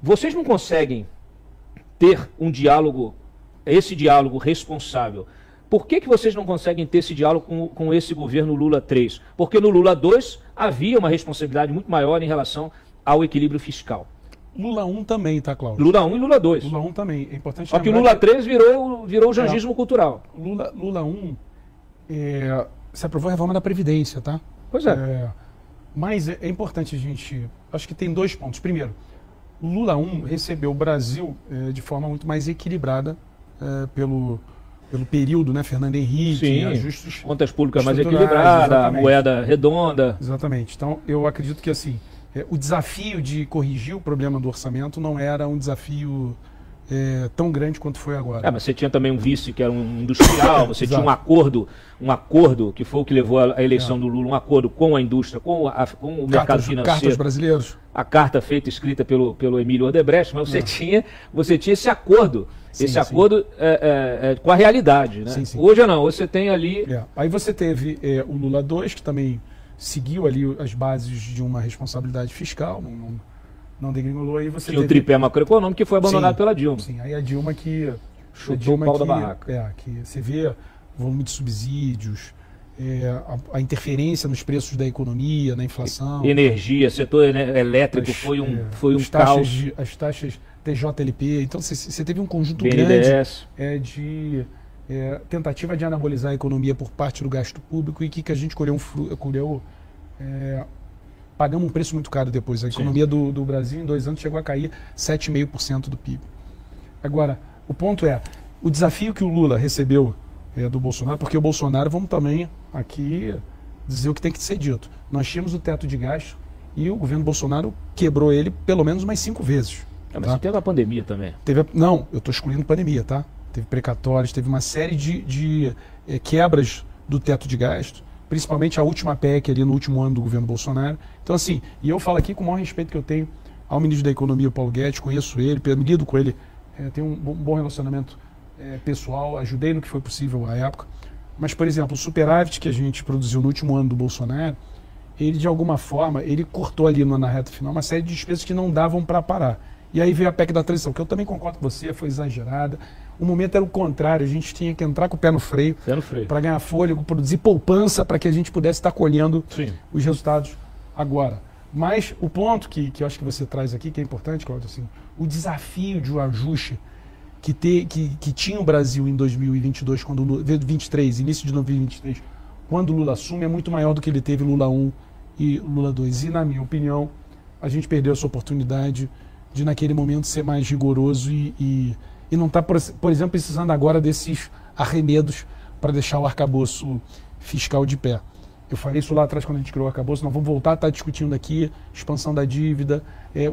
vocês não conseguem ter um diálogo, esse diálogo responsável? Por que vocês não conseguem ter esse diálogo com esse governo Lula 3? Porque no Lula 2 havia uma responsabilidade muito maior em relação ao equilíbrio fiscal. Lula 1 também, tá, Cláudio? Lula 1 e Lula 2. Lula 1 também. É importante Só que o Lula 3 virou o jangismo cultural. Lula 1 se aprovou a reforma da Previdência, tá? Pois é. Mas é importante a gente... Acho que tem 2 pontos. Primeiro, Lula 1 recebeu o Brasil de forma muito mais equilibrada pelo período, né? Fernando Henrique, sim, ajustes... Contas públicas mais equilibradas, a moeda redonda. Exatamente. Então, eu acredito que assim... o desafio de corrigir o problema do orçamento não era um desafio tão grande quanto foi agora. Mas você tinha também um vice que era um industrial, você tinha um acordo que foi o que levou à eleição do Lula, um acordo com a indústria, com o mercado financeiro. Cartas brasileiros. A carta feita, escrita pelo Emílio Odebrecht, mas você tinha esse acordo. Sim, acordo com a realidade. Né? Sim. Hoje não, você tem ali... Aí você teve o Lula 2, que também seguiu ali as bases de uma responsabilidade fiscal, não degringolou. Aí você tinha o tripé macroeconômico que foi abandonado pela Dilma. Sim, aí a Dilma que... chutou o pau da barraca. Que você vê volume de subsídios, a interferência nos preços da economia, na inflação. Energia, setor elétrico foi um caos. As taxas TJLP. Então você teve um conjunto BNDES. grande de tentativa de anabolizar a economia por parte do gasto público e que a gente pagamos um preço muito caro depois. A economia do Brasil em 2 anos chegou a cair 7,5% do PIB. Agora, o ponto o desafio que o Lula recebeu do Bolsonaro, porque o Bolsonaro, vamos também aqui dizer o que tem que ser dito. Nós tínhamos o teto de gasto e o governo Bolsonaro quebrou ele pelo menos umas 5 vezes. Mas teve a pandemia também. Não, eu estou excluindo pandemia, tá? Teve precatórios, teve uma série de quebras do teto de gasto, principalmente a última PEC ali no último ano do governo Bolsonaro. Então assim, e eu falo aqui com o maior respeito que eu tenho ao ministro da Economia, o Paulo Guedes, conheço ele, lido com ele, tenho um bom relacionamento pessoal, ajudei no que foi possível à época. Mas, por exemplo, o superávit que a gente produziu no último ano do Bolsonaro, ele de alguma forma, ele cortou ali na reta final uma série de despesas que não davam para parar. E aí veio a PEC da transição, que eu também concordo com você, foi exagerada. O momento era o contrário, a gente tinha que entrar com o pé no freio para ganhar fôlego, produzir poupança para que a gente pudesse estar colhendo os resultados agora. Mas o ponto que eu acho que você traz aqui, que é importante, Cláudio, assim, o desafio de um ajuste que tinha o Brasil em 2022, 23, início de 2023, quando o Lula assume, é muito maior do que ele teve Lula 1 e Lula 2. E, na minha opinião, a gente perdeu essa oportunidade de, naquele momento, ser mais rigoroso e não está, por exemplo, precisando agora desses arremedos para deixar o arcabouço fiscal de pé. Eu falei isso lá atrás quando a gente criou o arcabouço, nós vamos voltar a estar discutindo aqui expansão da dívida,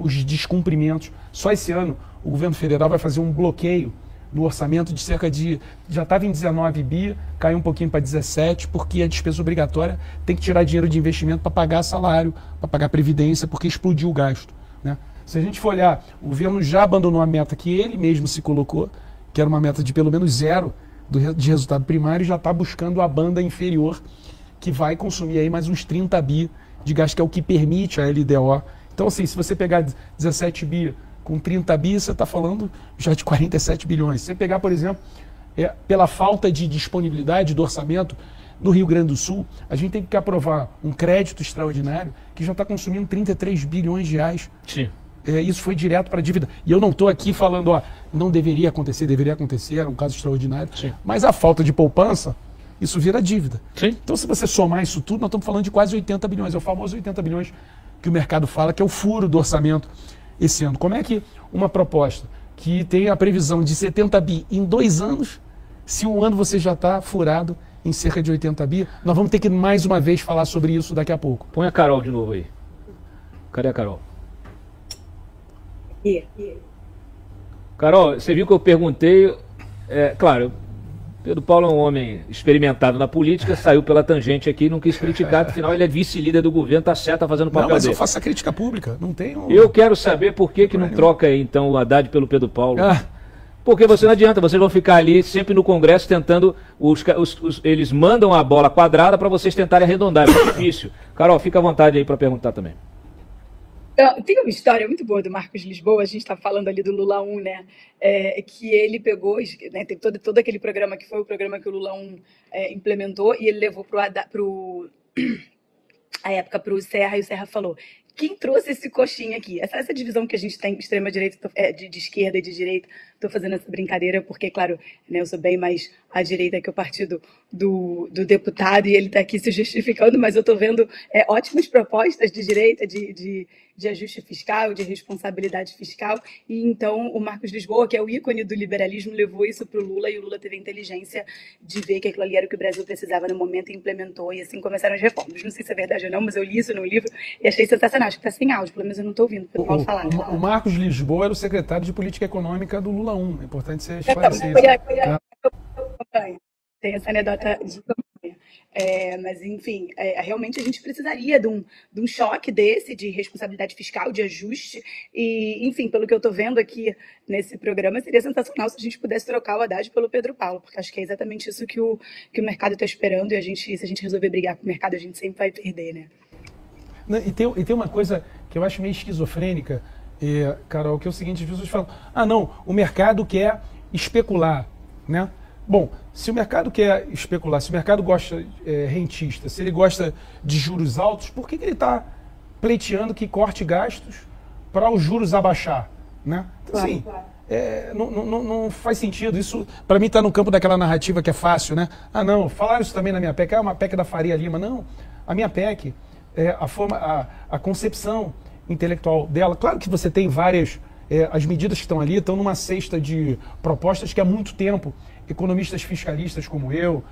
os descumprimentos. Só esse ano o governo federal vai fazer um bloqueio no orçamento de cerca de... Já estava em 19 bi, caiu um pouquinho para 17, porque a despesa obrigatória tem que tirar dinheiro de investimento para pagar salário, para pagar previdência, porque explodiu o gasto, né? Se a gente for olhar, o governo já abandonou a meta que ele mesmo se colocou, que era uma meta de pelo menos 0 de resultado primário, e já está buscando a banda inferior, que vai consumir aí mais uns 30 bi de gasto, que é o que permite a LDO. Então, assim, se você pegar 17 bi com 30 bi, você está falando já de 47 bilhões. Se você pegar, por exemplo, pela falta de disponibilidade do orçamento, no Rio Grande do Sul, a gente tem que aprovar um crédito extraordinário que já está consumindo 33 bilhões de reais. Sim. Isso foi direto para a dívida. E eu não estou aqui falando, não deveria acontecer, era um caso extraordinário. Sim. Mas a falta de poupança, isso vira dívida. Sim. Então, se você somar isso tudo, nós estamos falando de quase 80 bilhões. É o famoso 80 bilhões que o mercado fala, que é o furo do orçamento esse ano. Como é que uma proposta que tem a previsão de 70 bi em 2 anos, se um ano você já está furado em cerca de 80 bi, nós vamos ter que mais uma vez falar sobre isso daqui a pouco. Põe a Carol de novo aí. Cadê a Carol? Carol, você viu que eu perguntei, claro, Pedro Paulo é um homem experimentado na política, saiu pela tangente aqui, não quis criticar, afinal ele é vice-líder do governo, tá certo, tá fazendo o papel mas dele. eu faço a crítica pública, não tenho... Eu quero saber por que não troca aí, então, o Haddad pelo Pedro Paulo. Porque você não adianta, vocês vão ficar ali sempre no Congresso tentando, eles mandam a bola quadrada para vocês tentarem arredondar, é muito difícil. Carol, fica à vontade aí para perguntar também. Tem uma história muito boa do Marcos Lisboa, a gente está falando ali do Lula 1, né? Que ele pegou, né, tem todo aquele programa que foi o programa que o Lula 1 implementou, e ele levou a época para o Serra, e o Serra falou: quem trouxe esse coxinha aqui? Essa divisão que a gente tem, extrema-direita, de esquerda e de direita, estou fazendo essa brincadeira porque, claro, né, eu sou bem mais à direita que o partido do deputado, e ele está aqui se justificando, mas eu estou vendo ótimas propostas de direita, de ajuste fiscal, de responsabilidade fiscal, e então o Marcos Lisboa, que é o ícone do liberalismo, levou isso para o Lula, e o Lula teve a inteligência de ver que aquilo ali era o que o Brasil precisava no momento e implementou, e assim começaram as reformas. Não sei se é verdade ou não, mas eu li isso no livro e achei sensacional. Acho que está sem áudio, pelo menos eu não estou ouvindo, eu posso falar. O Marcos Lisboa era o secretário de Política Econômica do Lula 1, é importante você esclarecer isso. Tem essa anedota de campanha. Mas, enfim, realmente a gente precisaria de um choque desse, de responsabilidade fiscal, de ajuste. E, enfim, pelo que eu estou vendo aqui nesse programa, seria sensacional se a gente pudesse trocar o Haddad pelo Pedro Paulo, porque acho que é exatamente isso que o mercado está esperando, e se a gente resolver brigar com o mercado, a gente sempre vai perder, né? E tem uma coisa que eu acho meio esquizofrênica, Carol, que é o seguinte: as pessoas falam, não, o mercado quer especular, né? Bom, se o mercado quer especular, se o mercado gosta rentista, se ele gosta de juros altos, por que ele está pleiteando que corte gastos para os juros abaixar, né? Assim, não faz sentido. Isso, para mim, está no campo daquela narrativa que é fácil, né? Não, falaram isso também na minha PEC, uma PEC da Faria Lima. Não, a minha PEC, a concepção intelectual dela, claro que você tem várias, as medidas que estão ali estão numa cesta de propostas que há muito tempo economistas fiscalistas como eu,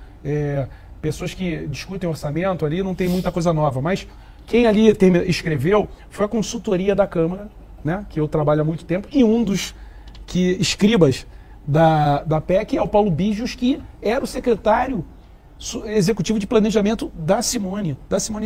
pessoas que discutem orçamento ali, não tem muita coisa nova, mas quem ali escreveu foi a consultoria da Câmara, né, que eu trabalho há muito tempo, e um dos escribas da PEC é o Paulo Bijos, que era o secretário executivo de planejamento da Simone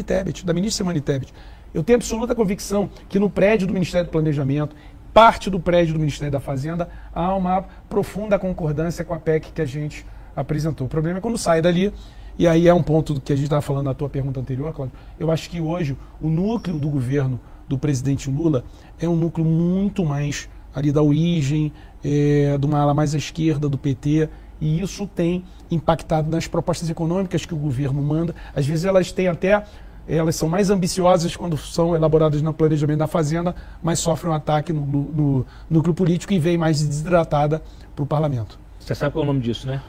Tebet, da ministra Simone Tebet. Eu tenho absoluta convicção que no prédio do Ministério do Planejamento, parte do prédio do Ministério da Fazenda, há uma profunda concordância com a PEC que a gente apresentou. O problema é quando sai dali, e aí é um ponto do que a gente estava falando na tua pergunta anterior, Cláudio. Eu acho que hoje o núcleo do governo do presidente Lula é um núcleo muito mais ali da origem, de uma ala mais à esquerda do PT, e isso tem impactado nas propostas econômicas que o governo manda. Às vezes elas são mais ambiciosas quando são elaboradas no planejamento da Fazenda, mas sofrem um ataque no núcleo político e vem mais desidratada para o parlamento. Você sabe qual é o nome disso, né?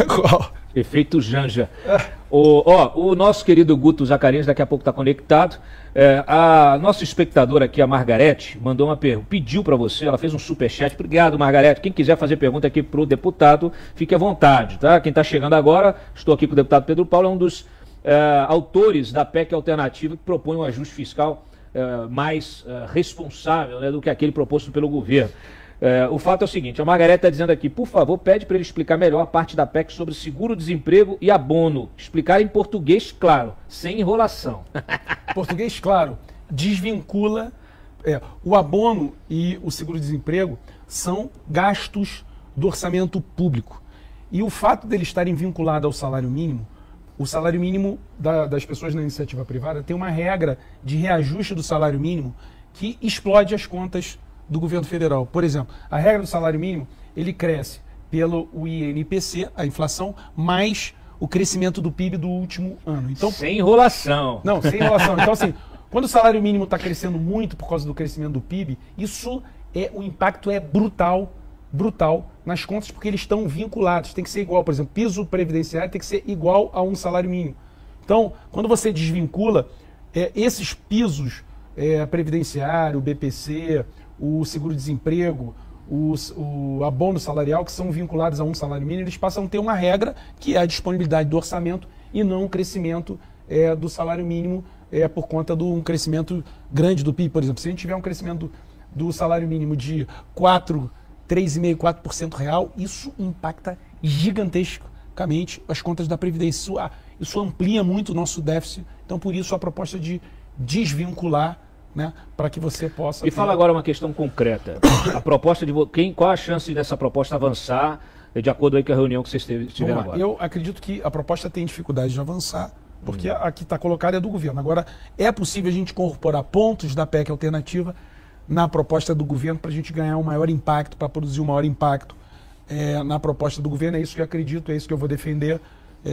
Qual? Efeito Janja. O nosso querido Guto Zacarias daqui a pouco está conectado. A nossa espectadora aqui, a Margarete, mandou uma pergunta, pediu para você, ela fez um superchat. Obrigado, Margarete. Quem quiser fazer pergunta aqui para o deputado, fique à vontade, tá? Quem está chegando agora, estou aqui com o deputado Pedro Paulo, é um dos autores da PEC alternativa que propõe um ajuste fiscal mais responsável, né, do que aquele proposto pelo governo. O fato é o seguinte: a Margarete está dizendo aqui, por favor, pede para ele explicar melhor a parte da PEC sobre seguro-desemprego e abono. Explicar em português claro, sem enrolação. Português claro, desvincula. O abono e o seguro-desemprego são gastos do orçamento público. E o fato deles estarem vinculados ao salário mínimo, o salário mínimo das pessoas na iniciativa privada tem uma regra de reajuste do salário mínimo que explode as contas do governo federal. Por exemplo, a regra do salário mínimo, ele cresce pelo INPC, a inflação, mais o crescimento do PIB do último ano. Então, sem enrolação. Não, sem enrolação. Então, assim, quando o salário mínimo está crescendo muito por causa do crescimento do PIB, o impacto é brutal nas contas, porque eles estão vinculados. Tem que ser igual, por exemplo, piso previdenciário tem que ser igual a um salário mínimo. Então, quando você desvincula esses pisos, previdenciário, o BPC, o seguro-desemprego, o abono salarial, que são vinculados a um salário mínimo, eles passam a ter uma regra que é a disponibilidade do orçamento e não o crescimento do salário mínimo por conta de um crescimento grande do PIB. Por exemplo, se a gente tiver um crescimento do salário mínimo de 3,5%, 4% real, isso impacta gigantescamente as contas da Previdência. Isso amplia muito o nosso déficit. Então, por isso, a proposta de desvincular, né, para que você possa... E fala agora uma questão concreta. A proposta qual a chance dessa proposta avançar, de acordo aí com a reunião que vocês tiveram agora? Eu acredito que a proposta tem dificuldade de avançar, porque a que está colocada é do governo. Agora, é possível a gente incorporar pontos da PEC alternativa na proposta do governo para a gente ganhar um maior impacto, para produzir um maior impacto na proposta do governo. É isso que eu acredito, é isso que eu vou defender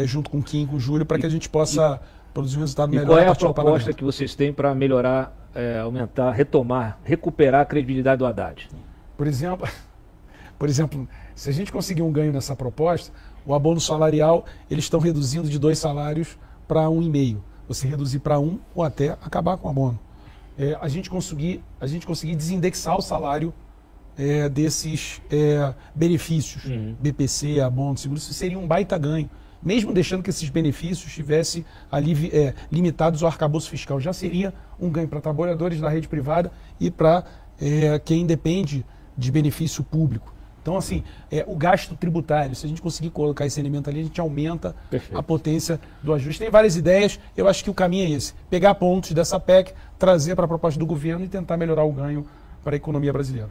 junto com o Kim, com o Júlio, para que a gente possa produzir um resultado melhor. E qual é a proposta que vocês têm para melhorar, aumentar, retomar, recuperar a credibilidade do Haddad? Por exemplo, se a gente conseguir um ganho nessa proposta, o abono salarial, eles estão reduzindo de 2 salários para 1,5. Você reduzir para 1 ou até acabar com o abono. A gente conseguir desindexar o salário desses benefícios, BPC, abono, seguro, isso seria um baita ganho. Mesmo deixando que esses benefícios estivessem ali limitados ao arcabouço fiscal, já seria um ganho para trabalhadores da rede privada e para quem depende de benefício público. Então, assim, o gasto tributário, se a gente conseguir colocar esse elemento ali, a gente aumenta a potência do ajuste. Tem várias ideias, eu acho que o caminho é esse. Pegar pontos dessa PEC, trazer para a proposta do governo e tentar melhorar o ganho para a economia brasileira.